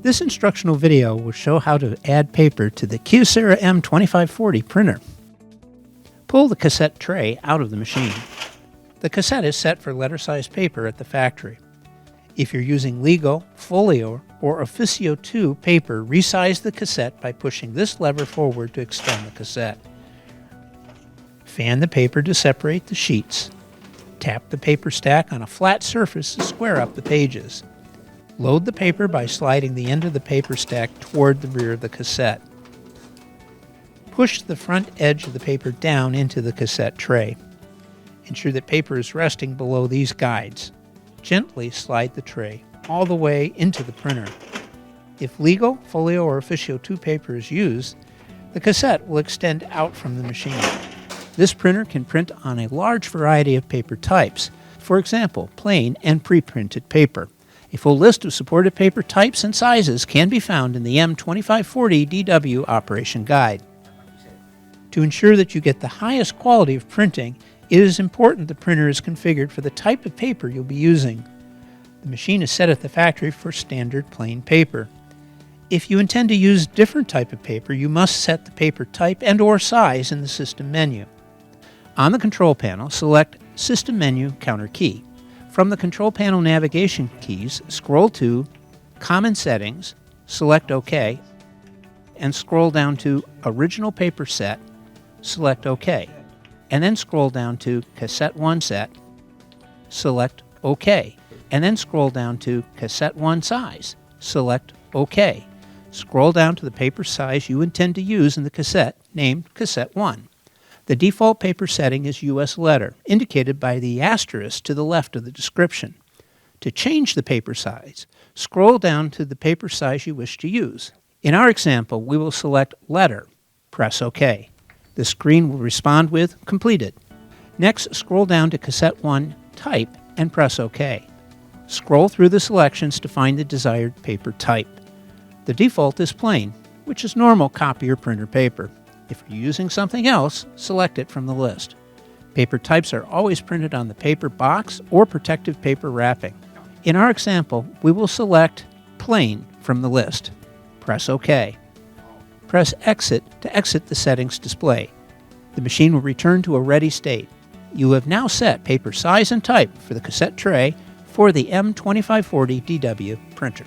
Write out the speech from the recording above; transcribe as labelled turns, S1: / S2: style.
S1: This instructional video will show how to add paper to the Kyocera M2540 printer. Pull the cassette tray out of the machine. The cassette is set for letter-size paper at the factory. If you're using legal, folio, or officio 2 paper, resize the cassette by pushing this lever forward to extend the cassette. Fan the paper to separate the sheets. Tap the paper stack on a flat surface to square up the pages. Load the paper by sliding the end of the paper stack toward the rear of the cassette. Push the front edge of the paper down into the cassette tray. Ensure that paper is resting below these guides. Gently slide the tray all the way into the printer. If legal, folio, or officio 2 paper is used, the cassette will extend out from the machine. This printer can print on a large variety of paper types, for example, plain and pre-printed paper. A full list of supported paper types and sizes can be found in the M2540dw Operation Guide. To ensure that you get the highest quality of printing, it is important the printer is configured for the type of paper you'll be using. The machine is set at the factory for standard plain paper. If you intend to use different type of paper, you must set the paper type and/or size in the system menu. On the control panel, select System Menu Counter Key. From the control panel navigation keys, scroll to Common Settings, select OK, and scroll down to Original Paper Set, select OK, and then scroll down to Cassette 1 Set, select OK, and then scroll down to Cassette 1 Size, select OK. Scroll down to the paper size you intend to use in the cassette, named Cassette 1. The default paper setting is US letter, indicated by the asterisk to the left of the description. To change the paper size, scroll down to the paper size you wish to use. In our example, we will select letter. Press OK. The screen will respond with Completed. Next, scroll down to Cassette 1 Type and press OK. Scroll through the selections to find the desired paper type. The default is plain, which is normal copy or printer paper. If you're using something else, select it from the list. Paper types are always printed on the paper box or protective paper wrapping. In our example, we will select Plain from the list. Press OK. Press Exit to exit the settings display. The machine will return to a ready state. You have now set paper size and type for the cassette tray for the M2540dw printer.